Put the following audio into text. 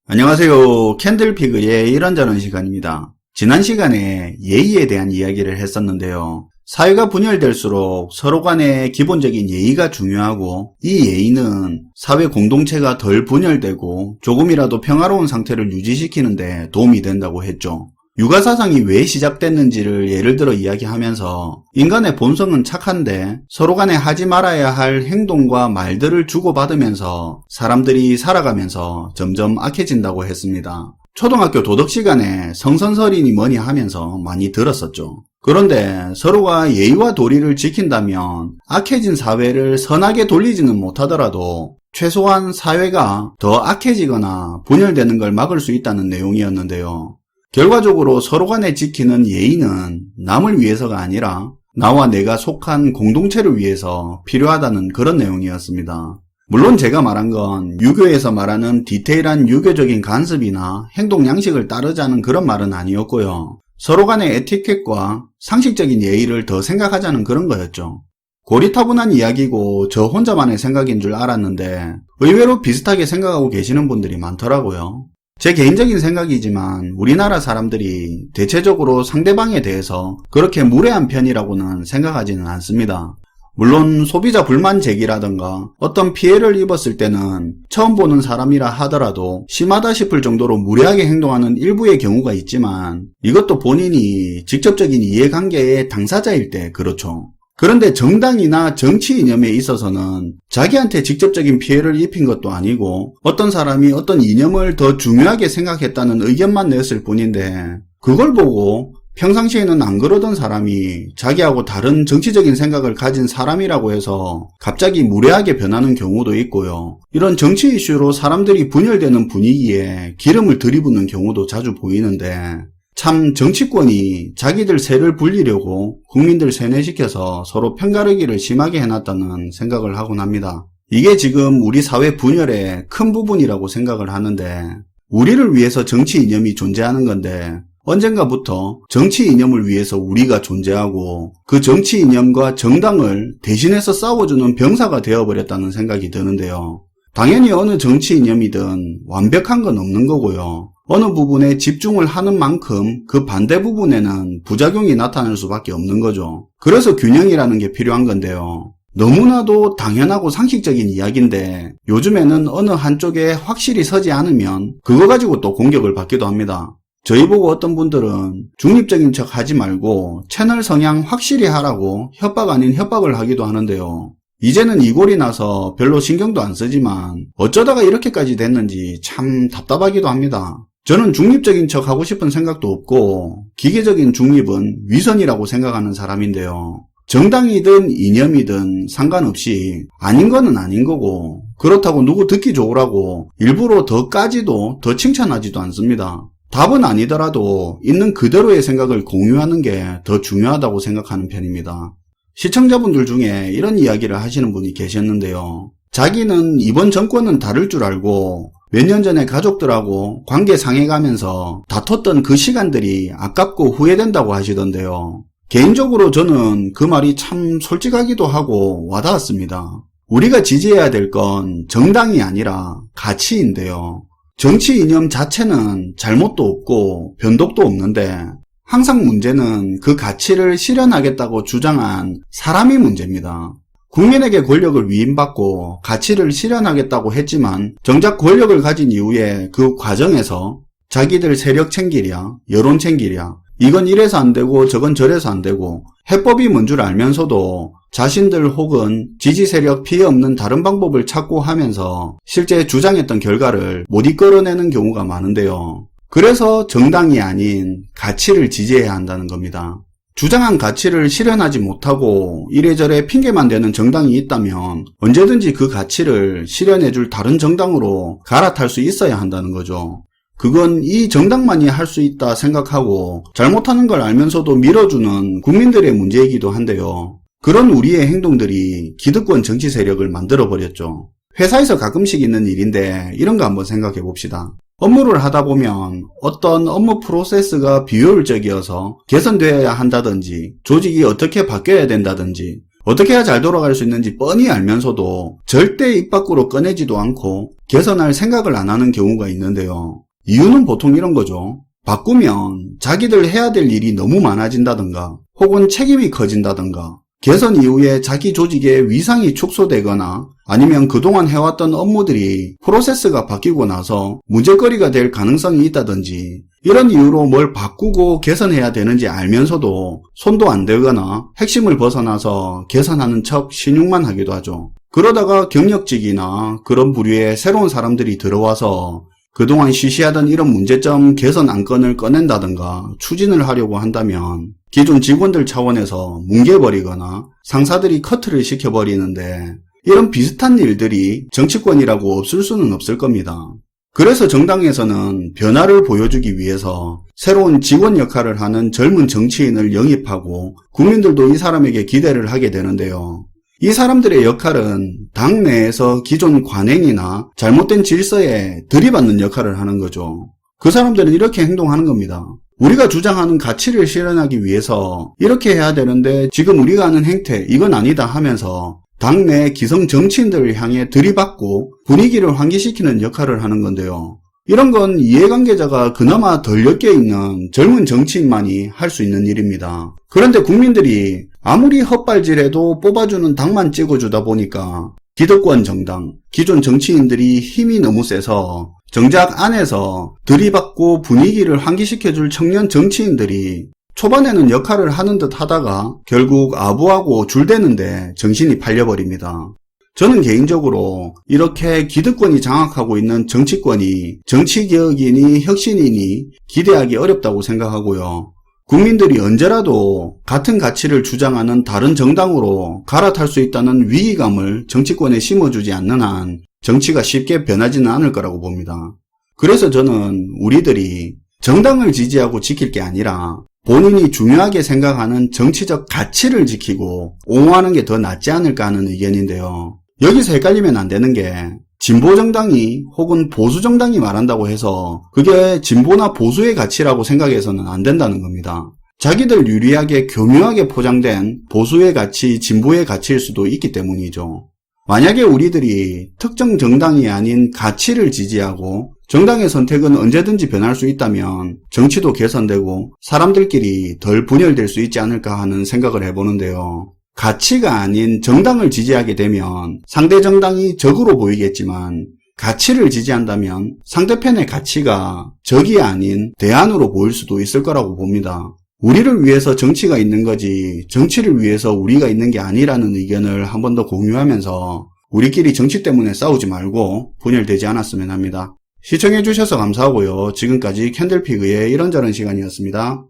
안녕하세요. 캔들피그의 이런저런 시간입니다. 지난 시간에 예의에 대한 이야기를 했었는데요. 사회가 분열될수록 서로 간의 기본적인 예의가 중요하고, 이 예의는 사회 공동체가 덜 분열되고 조금이라도 평화로운 상태를 유지시키는 데 도움이 된다고 했죠. 육아사상이 왜 시작됐는지를 예를 들어 이야기하면서, 인간의 본성은 착한데 서로 간에 하지 말아야 할 행동과 말들을 주고받으면서 사람들이 살아가면서 점점 악해진다고 했습니다. 초등학교 도덕 시간에 성선설이니 뭐니 하면서 많이 들었었죠. 그런데 서로가 예의와 도리를 지킨다면 악해진 사회를 선하게 돌리지는 못하더라도 최소한 사회가 더 악해지거나 분열되는 걸 막을 수 있다는 내용이었는데요. 결과적으로 서로 간에 지키는 예의는 남을 위해서가 아니라 나와 내가 속한 공동체를 위해서 필요하다는 그런 내용이었습니다. 물론 제가 말한 건 유교에서 말하는 디테일한 유교적인 간섭이나 행동 양식을 따르자는 그런 말은 아니었고요. 서로 간의 에티켓과 상식적인 예의를 더 생각하자는 그런 거였죠. 고리타분한 이야기고 저 혼자만의 생각인 줄 알았는데 의외로 비슷하게 생각하고 계시는 분들이 많더라고요. 제 개인적인 생각이지만 우리나라 사람들이 대체적으로 상대방에 대해서 그렇게 무례한 편이라고는 생각하지는 않습니다. 물론 소비자 불만 제기라던가 어떤 피해를 입었을 때는 처음 보는 사람이라 하더라도 심하다 싶을 정도로 무례하게 행동하는 일부의 경우가 있지만, 이것도 본인이 직접적인 이해관계의 당사자일 때 그렇죠. 그런데 정당이나 정치 이념에 있어서는 자기한테 직접적인 피해를 입힌 것도 아니고 어떤 사람이 어떤 이념을 더 중요하게 생각했다는 의견만 냈을 뿐인데, 그걸 보고 평상시에는 안 그러던 사람이 자기하고 다른 정치적인 생각을 가진 사람이라고 해서 갑자기 무례하게 변하는 경우도 있고요. 이런 정치 이슈로 사람들이 분열되는 분위기에 기름을 들이붓는 경우도 자주 보이는데, 참 정치권이 자기들 세를 불리려고 국민들 세뇌시켜서 서로 편가르기를 심하게 해놨다는 생각을 하곤 합니다. 이게 지금 우리 사회 분열의 큰 부분이라고 생각을 하는데, 우리를 위해서 정치 이념이 존재하는 건데 언젠가부터 정치 이념을 위해서 우리가 존재하고 그 정치 이념과 정당을 대신해서 싸워주는 병사가 되어버렸다는 생각이 드는데요. 당연히 어느 정치 이념이든 완벽한 건 없는 거고요. 어느 부분에 집중을 하는 만큼 그 반대 부분에는 부작용이 나타날 수밖에 없는 거죠. 그래서 균형이라는 게 필요한 건데요. 너무나도 당연하고 상식적인 이야기인데 요즘에는 어느 한쪽에 확실히 서지 않으면 그거 가지고 또 공격을 받기도 합니다. 저희 보고 어떤 분들은 중립적인 척 하지 말고 채널 성향 확실히 하라고 협박 아닌 협박을 하기도 하는데요. 이제는 이 꼴이 나서 별로 신경도 안 쓰지만 어쩌다가 이렇게까지 됐는지 참 답답하기도 합니다. 저는 중립적인 척 하고 싶은 생각도 없고 기계적인 중립은 위선이라고 생각하는 사람인데요. 정당이든 이념이든 상관없이 아닌 거는 아닌 거고, 그렇다고 누구 듣기 좋으라고 일부러 더 까지도 더 칭찬하지도 않습니다. 답은 아니더라도 있는 그대로의 생각을 공유하는 게 더 중요하다고 생각하는 편입니다. 시청자분들 중에 이런 이야기를 하시는 분이 계셨는데요. 자기는 이번 정권은 다를 줄 알고 몇 년 전에 가족들하고 관계 상해가면서 다퉜던 그 시간들이 아깝고 후회된다고 하시던데요. 개인적으로 저는 그 말이 참 솔직하기도 하고 와닿았습니다. 우리가 지지해야 될 건 정당이 아니라 가치인데요. 정치 이념 자체는 잘못도 없고 변덕도 없는데 항상 문제는 그 가치를 실현하겠다고 주장한 사람이 문제입니다. 국민에게 권력을 위임받고 가치를 실현하겠다고 했지만 정작 권력을 가진 이후에 그 과정에서 자기들 세력 챙기랴, 여론 챙기랴, 이건 이래서 안 되고 저건 저래서 안 되고 해법이 뭔 줄 알면서도 자신들 혹은 지지 세력 피해 없는 다른 방법을 찾고 하면서 실제 주장했던 결과를 못 이끌어내는 경우가 많은데요. 그래서 정당이 아닌 가치를 지지해야 한다는 겁니다. 주장한 가치를 실현하지 못하고 이래저래 핑계만 대는 정당이 있다면 언제든지 그 가치를 실현해줄 다른 정당으로 갈아탈 수 있어야 한다는 거죠. 그건 이 정당만이 할 수 있다 생각하고 잘못하는 걸 알면서도 밀어주는 국민들의 문제이기도 한데요. 그런 우리의 행동들이 기득권 정치 세력을 만들어버렸죠. 회사에서 가끔씩 있는 일인데 이런 거 한번 생각해 봅시다. 업무를 하다 보면 어떤 업무 프로세스가 비효율적이어서 개선되어야 한다든지 조직이 어떻게 바뀌어야 된다든지 어떻게 해야 잘 돌아갈 수 있는지 뻔히 알면서도 절대 입 밖으로 꺼내지도 않고 개선할 생각을 안 하는 경우가 있는데요. 이유는 보통 이런 거죠. 바꾸면 자기들 해야 될 일이 너무 많아진다든가 혹은 책임이 커진다든가 개선 이후에 자기 조직의 위상이 축소되거나 아니면 그동안 해왔던 업무들이 프로세스가 바뀌고 나서 문제거리가 될 가능성이 있다든지 이런 이유로 뭘 바꾸고 개선해야 되는지 알면서도 손도 안 대거나 핵심을 벗어나서 개선하는 척 신용만 하기도 하죠. 그러다가 경력직이나 그런 부류의 새로운 사람들이 들어와서 그동안 쉬쉬하던 이런 문제점 개선 안건을 꺼낸다든가 추진을 하려고 한다면 기존 직원들 차원에서 뭉개버리거나 상사들이 커트를 시켜버리는데 이런 비슷한 일들이 정치권이라고 없을 수는 없을 겁니다. 그래서 정당에서는 변화를 보여주기 위해서 새로운 직원 역할을 하는 젊은 정치인을 영입하고 국민들도 이 사람에게 기대를 하게 되는데요. 이 사람들의 역할은 당 내에서 기존 관행이나 잘못된 질서에 들이받는 역할을 하는 거죠. 그 사람들은 이렇게 행동하는 겁니다. 우리가 주장하는 가치를 실현하기 위해서 이렇게 해야 되는데 지금 우리가 하는 행태 이건 아니다 하면서 당내 기성 정치인들을 향해 들이받고 분위기를 환기시키는 역할을 하는 건데요. 이런 건 이해관계자가 그나마 덜 엮여있는 젊은 정치인만이 할 수 있는 일입니다. 그런데 국민들이 아무리 헛발질해도 뽑아주는 당만 찍어주다 보니까 기득권 정당, 기존 정치인들이 힘이 너무 세서 정작 안에서 들이받고 분위기를 환기시켜줄 청년 정치인들이 초반에는 역할을 하는 듯 하다가 결국 아부하고 줄대는데 정신이 팔려버립니다. 저는 개인적으로 이렇게 기득권이 장악하고 있는 정치권이 정치개혁이니 혁신이니 기대하기 어렵다고 생각하고요. 국민들이 언제라도 같은 가치를 주장하는 다른 정당으로 갈아탈 수 있다는 위기감을 정치권에 심어주지 않는 한 정치가 쉽게 변하지는 않을 거라고 봅니다. 그래서 저는 우리들이 정당을 지지하고 지킬 게 아니라 본인이 중요하게 생각하는 정치적 가치를 지키고 옹호하는 게 더 낫지 않을까 하는 의견인데요. 여기서 헷갈리면 안 되는 게 진보정당이 혹은 보수정당이 말한다고 해서 그게 진보나 보수의 가치라고 생각해서는 안 된다는 겁니다. 자기들 유리하게 교묘하게 포장된 보수의 가치, 진보의 가치일 수도 있기 때문이죠. 만약에 우리들이 특정 정당이 아닌 가치를 지지하고 정당의 선택은 언제든지 변할 수 있다면 정치도 개선되고 사람들끼리 덜 분열될 수 있지 않을까 하는 생각을 해보는데요. 가치가 아닌 정당을 지지하게 되면 상대 정당이 적으로 보이겠지만 가치를 지지한다면 상대편의 가치가 적이 아닌 대안으로 보일 수도 있을 거라고 봅니다. 우리를 위해서 정치가 있는 거지 정치를 위해서 우리가 있는 게 아니라는 의견을 한 번 더 공유하면서 우리끼리 정치 때문에 싸우지 말고 분열되지 않았으면 합니다. 시청해주셔서 감사하고요. 지금까지 캔들피그의 이런저런 시간이었습니다.